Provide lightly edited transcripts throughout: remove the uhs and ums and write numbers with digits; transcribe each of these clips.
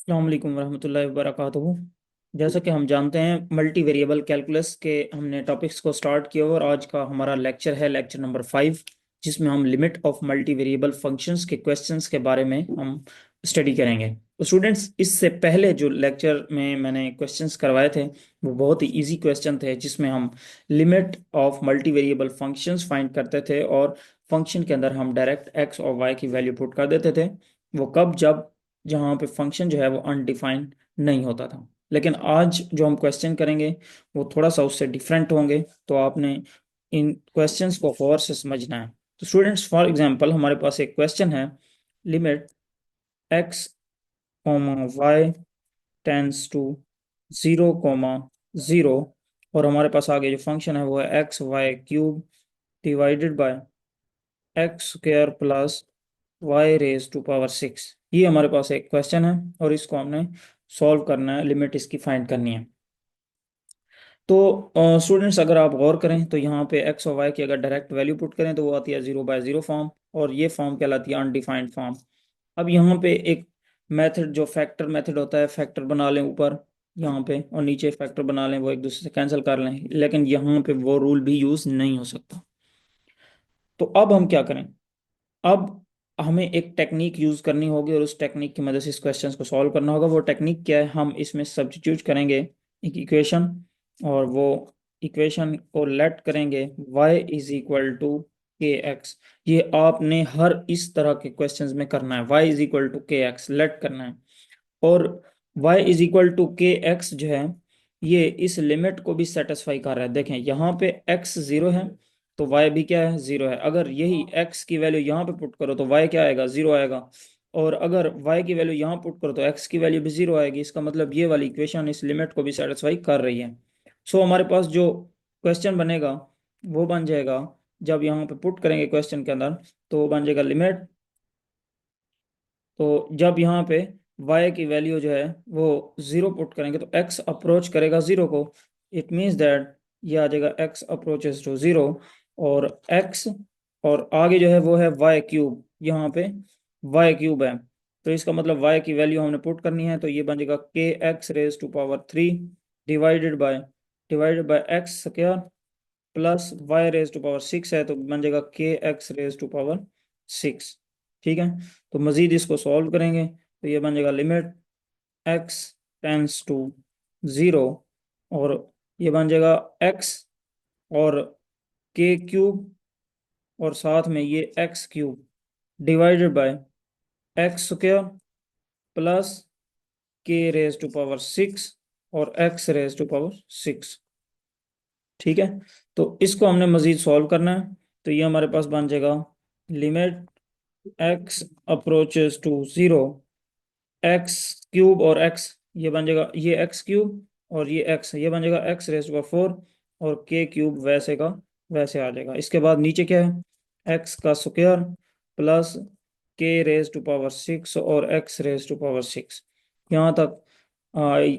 अस्सलाम वालेकुम वरहमतुल्लाहि वबरकातुहू। जैसा कि हम जानते हैं मल्टी वेरिएबल कैलकुलस के हमने टॉपिक्स को स्टार्ट किया और आज का हमारा लेक्चर है लेक्चर नंबर 5, जिसमें हम limit of multi variable functions के क्वेश्चंस के बारे में हम स्टडी करेंगे। तो स्टूडेंट्स, इससे पहले जो लेक्चर में मैंने क्वेश्चंस करवाए थे वो बहुत ही इजी क्वेश्चन थे, जिसमें हम limit of multi variable functions find करते थे और फंक्शन के अंदर हम डायरेक्ट एक्स और वाई की वैल्यू पुट कर देते थे। वो कब? जब जहाँ पे फंक्शन जो है वो अनडिफाइंड नहीं होता था। लेकिन आज जो हम क्वेश्चन करेंगे वो थोड़ा सा उससे डिफरेंट होंगे, तो आपने इन क्वेश्चंस को गौर से समझना है। तो स्टूडेंट्स, फॉर एग्जांपल हमारे पास एक क्वेश्चन है, limit x comma y tends to 0,0, और हमारे पास आगे जो फंक्शन है वो है x y cube divided by x square plus y raise to power 6। ये हमारे पास एक क्वेश्चन है और इसको हमने सॉल्व करना है, लिमिट इसकी फाइंड करनी है। तो स्टूडेंट्स, अगर आप गौर करें तो यहाँ पे एक्स और वाई की अगर डायरेक्ट वैल्यू पुट करें तो वो आती है 0/0 फॉर्म, और ये फॉर्म कहलाती है अनडिफाइंड फॉर्म। अब यहाँ पे एक मेथड जो फैक्टर मेथड होता है, फैक्टर बना लें ऊपर यहाँ पे और नीचे फैक्टर बना लें, वो एक दूसरे से कैंसिल कर लें, लेकिन यहाँ पे वो रूल भी यूज नहीं हो सकता। तो अब हम क्या करें? अब हमें एक टेक्निक यूज करनी होगी और उस टेक्निक की मदद से इस क्वेश्चन को सॉल्व करना होगा। वो टेक्निक क्या है? हम इसमें सब्स्टिट्यूट करेंगे एक इक्वेशन, और वो इक्वेशन को लेट करेंगे y is equal to k x. ये आपने हर इस तरह के क्वेश्चंस में करना है, y is equal to k x late करना है। और y is equal to k x जो है, ये इस लिमिट को भी सेटिस्फाई कर रहा है। देखें, यहाँ पे x 0 है तो y भी क्या है? 0 है। अगर यही x की वैल्यू यहाँ पे पुट करो तो y क्या आएगा? 0 आएगा। और अगर y की वैल्यू यहाँ पुट करो तो x की वैल्यू भी 0 आएगी। इसका मतलब ये वाली इक्वेशन इस लिमिट को भी सेटिस्फाई कर रही है। सो हमारे पास जो क्वेश्चन बनेगा वो बन जाएगा, जब यहाँ पे पुट करेंगे क्वेश्चन के अंदर, तो वो बन जाएगा लिमिट। तो जब यहाँ पे y की वैल्यू जो है वो 0 पुट करेंगे तो x अप्रोच करेगा 0 को। इट मीन्स दैट ये आ जाएगा x अप्रोचेस टू 0, और x और आगे जो है वो है y क्यूब। यहाँ पे y क्यूब है, तो इसका मतलब y की वैल्यू हमने पुट करनी है, तो ये बन जाएगा के x raise to power 3 divided by x square plus y raise to power 6 है, तो बन जाएगा के एक्स रेज टू पावर 6। ठीक है। तो मजीद इसको सॉल्व करेंगे तो ये बन जाएगा लिमिट एक्स टेंस टू 0, और ये बन जाएगा एक्स और के क्यूब, और साथ में ये x cube divided by x square plus k raise to power 6 और एक्स रेज टू पावर 6। ठीक है। तो इसको हमने मजीद सॉल्व करना है, तो ये हमारे पास बन जाएगा limit x approaches to 0, x cube और एक्स, ये बन जाएगा ये एक्स क्यूब और ये एक्स, ये बन जाएगा एक्स रेज टू पावर 4, और के क्यूब वैसे का वैसे आ जाएगा। इसके बाद नीचे क्या है? एक्स का square plus k raise to power 6 और एक्स रेज टू पावर 6। यहाँ तक आई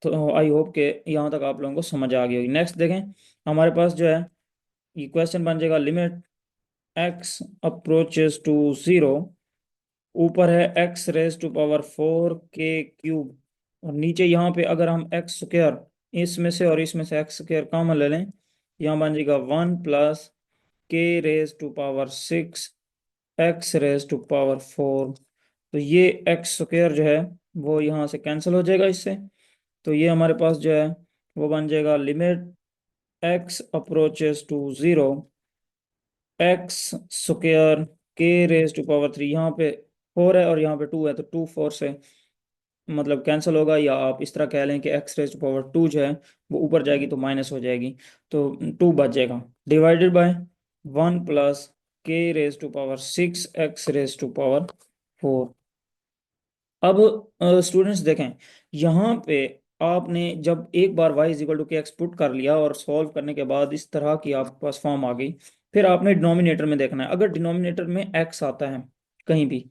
तो आई होप के यहाँ तक आप लोगों को समझ आ गई होगी। नेक्स्ट देखें, हमारे पास जो है ये क्वेश्चन बन जाएगा लिमिट एक्स अप्रोचेस टू 0, ऊपर है एक्स रेज टू पावर 4 के क्यूब, और नीचे यहाँ पे अगर हम एक्स स्क्वायर इसमें से और इसमें से एक्स स्क्वायर कॉमन ले लें, यहाँ बन जाएगा 1 plus k raise to power 6 x raise to power 4। तो ये एक्स स्क्वायर जो है वो यहाँ से कैंसिल हो जाएगा इससे, तो ये हमारे पास जो है वो बन जाएगा limit x approaches to 0, x square k raise to power 3। यहाँ पे 4 है और यहाँ पे 2 है, तो 2 4 से मतलब कैंसिल होगा, या आप इस तरह कह लें कि एक्स रेज टू पावर 2 जो है वो ऊपर जाएगी तो माइनस हो जाएगी, तो 2 बच जाएगा। Divided by 1 plus k raise to power 6 x raise to power 4। अब स्टूडेंट्स देखें, यहाँ पे आपने जब एक बार y is equal to k x put कर लिया और सॉल्व करने के बाद इस तरह की आपके पास फॉर्म आ गई, फिर आपने डिनोमिनेटर में देखना है। अगर डिनोमिनेटर में x आता है कहीं भी,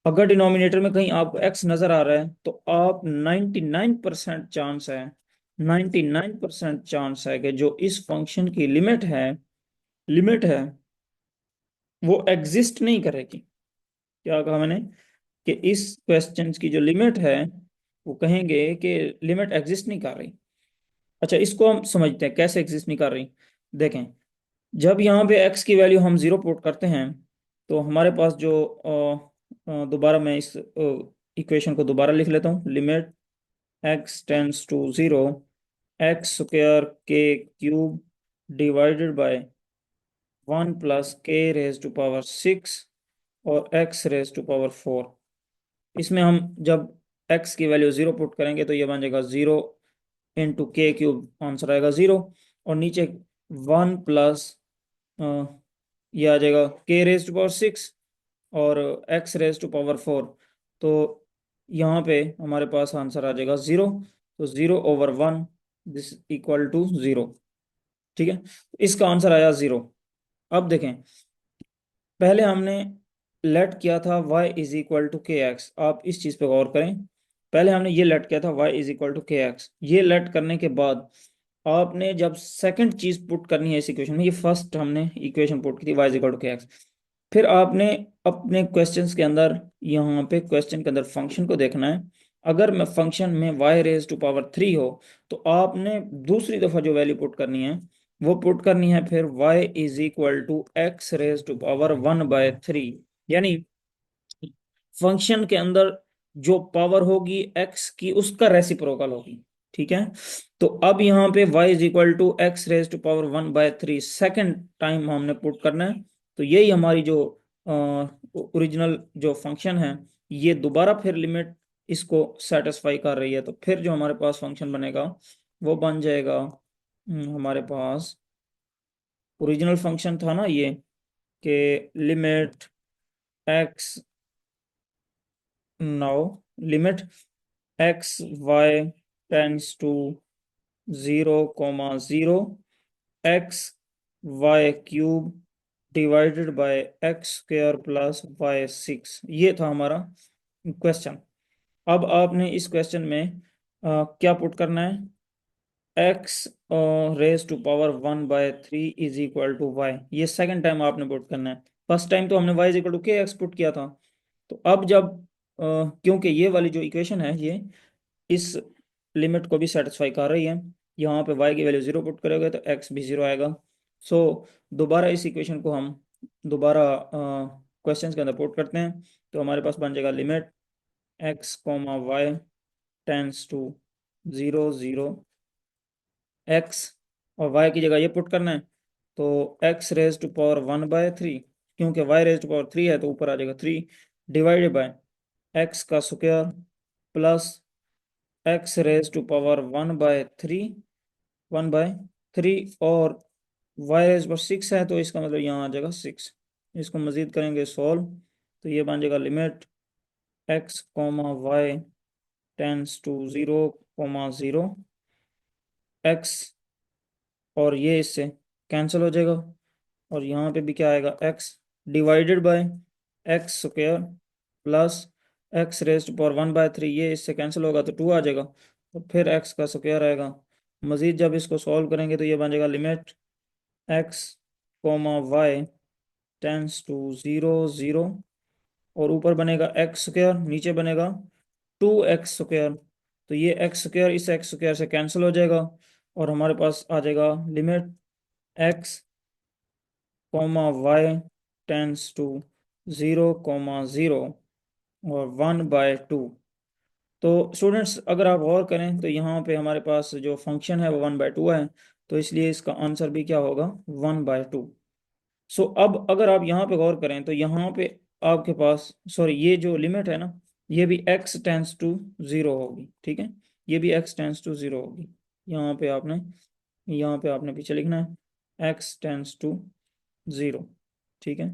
अगर डिनोमिनेटर में कहीं आपको x नजर आ रहा है, तो आप 99% चांस है, 99% चांस है कि जो इस फंक्शन की लिमिट है वो एग्जिस्ट नहीं करेगी। क्या कहा मैंने? कि इस क्वेश्चन की जो लिमिट है वो कहेंगे कि लिमिट एग्जिस्ट नहीं कर रही। अच्छा, इसको हम समझते हैं कैसे एग्जिस्ट नहीं कर रही। देखें, जब यहाँ पे x की वैल्यू हम 0 पुट करते हैं, तो हमारे पास जो दोबारा मैं इस इक्वेशन को दोबारा लिख लेता हूँ। Limit x tends to 0, x square k cube divided by 1 plus k raise to power 6 और x रेज टू पावर 4। इसमें हम जब x की वैल्यू 0 पुट करेंगे तो ये बन जाएगा 0 इंटू के क्यूब, आंसर आएगा 0। और नीचे 1 प्लस ये आ जाएगा के रेज टू पावर 6 और x रेज टू पावर 4। तो यहाँ पे हमारे पास आंसर आ जाएगा 0। तो 0/1 दिस इक्वल टू 0। ठीक है, इसका आंसर आया 0। अब देखें, पहले हमने लेट किया था y is equal to k x. आप इस चीज पे गौर करें, पहले हमने ये लेट किया था y is equal to k x. ये लेट करने के बाद आपने जब सेकंड चीज पुट करनी है इस इक्वेशन में, ये फर्स्ट हमने इक्वेशन पुट की थी y is equal to k x, फिर आपने अपने क्वेश्चंस के अंदर, यहाँ पे क्वेश्चन के अंदर फंक्शन को देखना है। अगर मैं फंक्शन में y रेज टू पावर 3 हो, तो आपने दूसरी दफा जो वैल्यू पुट करनी है वो पुट करनी है फिर y is equal to x raise to power 1/3। यानी फंक्शन के अंदर जो पावर होगी x की, उसका रेसिप्रोकल होगी। ठीक है, तो अब यहाँ पे y is equal to x raise to power 1/3 second time हमने पुट करना है। तो यही हमारी जो ओरिजिनल जो फंक्शन है, ये दोबारा फिर लिमिट इसको सेटिस्फाई कर रही है। तो फिर जो हमारे पास फंक्शन बनेगा वो बन जाएगा, हमारे पास ओरिजिनल फंक्शन था ना ये, कि limit x, now limit x y tends to 0,0 x y cube divided by x square plus y6। ये था हमारा क्वेश्चन। अब आपने इस क्वेश्चन में क्या पुट करना है, x raise to power 1/3 is equal to y. ये सेकंड टाइम आपने पुट करना है। फर्स्ट टाइम तो हमने y is equal to k x put किया था। तो अब जब क्योंकि ये वाली जो इक्वेशन है ये इस लिमिट को भी सेटिस्फाई कर रही है, यहाँ पे y की वैल्यू 0 पुट करोगे तो x भी 0 आएगा। सो दोबारा इस इक्वेशन को हम दोबारा क्वेश्चन के अंदर पुट करते हैं। तो हमारे पास बन जाएगा limit x comma y tends to 0,0 x, और y की जगह ये पुट करना है। तो x रेज टू पावर 1/3, क्योंकि y रेज टू पावर 3 है तो ऊपर आ जाएगा 3, डिवाइडेड बाय x का square plus x raise to power 1/3 और y रेज पर 6 है तो इसका मतलब यहाँ आ जाएगा 6। इसको मजीद करेंगे सॉल्व, तो ये बन जाएगा limit x comma y tends to 0,0 x, और ये इससे कैंसिल हो जाएगा। और यहाँ पे भी क्या आएगा, x divided by x square plus x raise to power 1/3, ये इससे कैंसिल होगा तो 2 आ जाएगा। तो फिर x का स्क्वायर आएगा। मजीद जब इसको सॉल्व करेंगे तो ये बन जाएगा limit x comma y tends to 0,0 और ऊपर बनेगा एक्स स्क्वायर, नीचे बनेगा 2x स्क्वायर। तो ये एक्स स्क्वायर इस एक्स स्क्वायर से कैंसिल हो जाएगा और हमारे पास आ जाएगा limit x comma y tends to 0,0 और 1/2। तो स्टूडेंट्स अगर आप गौर करें तो यहाँ पे हमारे पास जो फंक्शन है वो 1/2 है, तो इसलिए इसका आंसर भी क्या होगा, 1/2। सो अब अगर आप यहाँ पे गौर करें तो यहाँ पे आपके पास, सॉरी, ये जो लिमिट है ना, ये भी x टेंस टू 0 होगी। ठीक है, ये भी x टेंस टू 0 होगी। यहाँ पे आपने पीछे लिखना है x टेंस टू 0। ठीक है,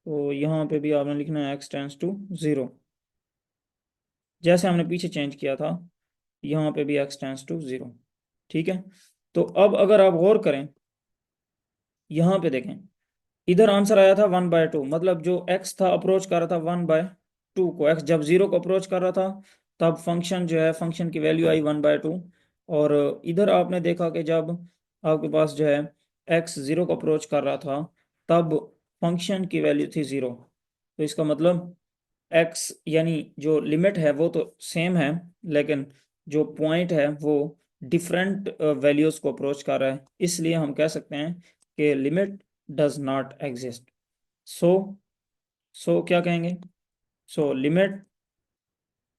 तो यहाँ पे भी आपने लिखना है x टेंस टू 0, जैसे हमने पीछे चेंज किया था, यहाँ पे भी x टेंस टू 0। ठीक है, तो अब अगर आप गौर करें, यहाँ पे देखें, इधर आंसर आया था 1/2, मतलब जो x था अप्रोच कर रहा था 1/2 को, x जब 0 को अप्रोच कर रहा था तब फंक्शन जो है, फंक्शन की वैल्यू आई 1/2। और इधर आपने देखा कि जब आपके पास जो है x 0 को अप्रोच कर रहा था तब फंक्शन की वैल्यू थी 0। तो इसका मतलब एक्स यानी जो लिमिट है वो तो सेम है, लेकिन जो पॉइंट है वो डिफरेंट वैल्यूज को अप्रोच कर रहा है, इसलिए हम कह सकते हैं कि limit does not exist. So so क्या कहेंगे? So limit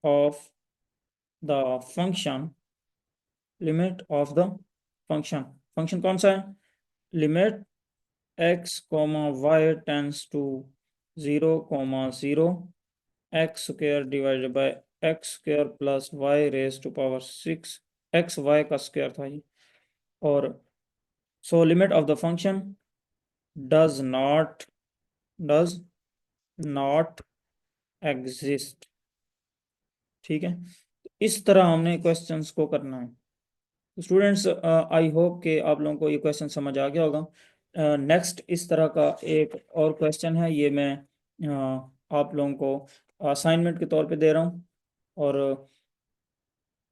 of the function, limit of the function, function कौन सा है? Limit x comma y tends to 0,0 x square divided by x square plus y raise to power 6, x y का square था ये। और so limit of the function does not, does not exist. ठीक है, इस तरह हमने क्वेश्चंस को करना है। स्टूडेंट्स, आई होप कि आप लोगों को ये क्वेश्चन समझ आ गया होगा। नेक्स्ट इस तरह का एक और क्वेश्चन है, ये मैं आप लोगों को असाइनमेंट के तौर पे दे रहा हूँ। और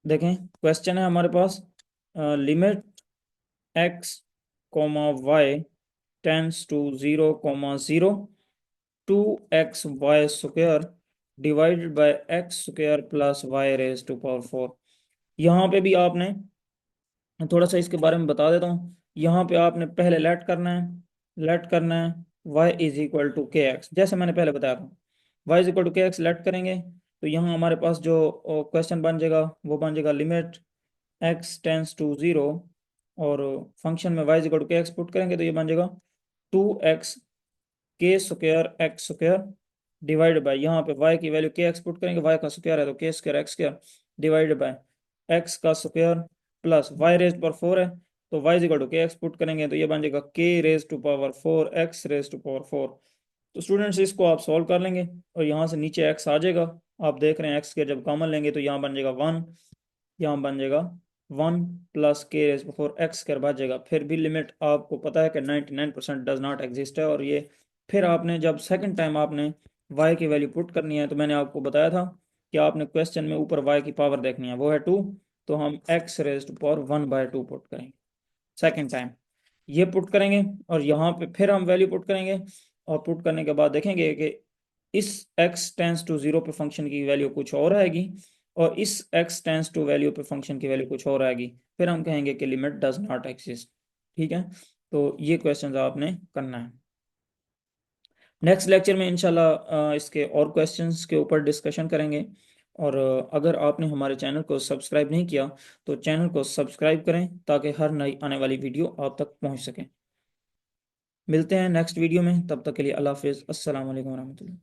देखें, क्वेश्चन है हमारे पास, limit x comma y tends to 0,0 two x y square divided by x square plus y raise to power 4। यहाँ पे भी आपने थोड़ा सा इसके बारे में बता देता हूँ। यहाँ पे आपने पहले लेट करना है, लेट करना है y is equal to k x, जैसे मैंने पहले बताया था। y is equal to k x late करेंगे तो यहाँ हमारे पास जो क्वेश्चन बन जाएगा वो बन जाएगा लिमिट x टेंस टू 0, और फंक्शन में y is equal to k x put करेंगे तो ये बन जाएगा 2x के square x square divide by, यहाँ पे y की वैल्यू के एक्स पुट करेंगे, y का स्क्वायर है तो k square x square divide by x का स्क्वायर प्लस y रेज पर 4 है तो y is equal to k x put करेंगे तो ये बन जाएगा k raise to power 4 x raise to power 4। तो स्टूडेंट्स इसको आप सॉल्व कर लेंगे और यहाँ से नीचे x आ जाएगा। आप देख रहे हैं x के जब कॉमन लेंगे तो यहाँ बन जाएगा 1, यहाँ बन जाएगा 1 plus k raise to 4 x square बच जाएगा। फिर भी लिमिट आपको पता है कि 99% डज नॉट एग्जिस्ट है। और ये फिर आपने जब सेकंड टाइम आपने y की वैल्यू पुट करनी है तो मैंने आपको बताया था कि आपने क्वेश्चन में ऊपर y की पावर देखनी है, वो है 2, तो हम x raise to power 1/2 put करेंगे सेकंड टाइम। ये पुट करेंगे और यहाँ पे फिर हम वैल्यू पुट करेंगे, और पुट करने के बाद देखेंगे कि इस x टेंस टू 0 पे फंक्शन की वैल्यू कुछ और आएगी और इस x टेंस टू वैल्यू पे फंक्शन की वैल्यू कुछ और आएगी, फिर हम कहेंगे कि लिमिट डज नॉट एग्जिस्ट। ठीक है, तो ये क्वेश्चन आपने करना है। नेक्स्ट लेक्चर में इंशाल्लाह इसके और क्वेश्चंस के ऊपर डिस्कशन करेंगे। और अगर आपने हमारे चैनल को सब्सक्राइब नहीं किया तो चैनल को सब्सक्राइब करें ताकि हर नई आने वाली वीडियो आप तक पहुंच सके। मिलते हैं नेक्स्ट वीडियो में, तब तक के लिए अल्लाह हाफिज़, अस्सलाम वालेकुम रहमतुल्लाह।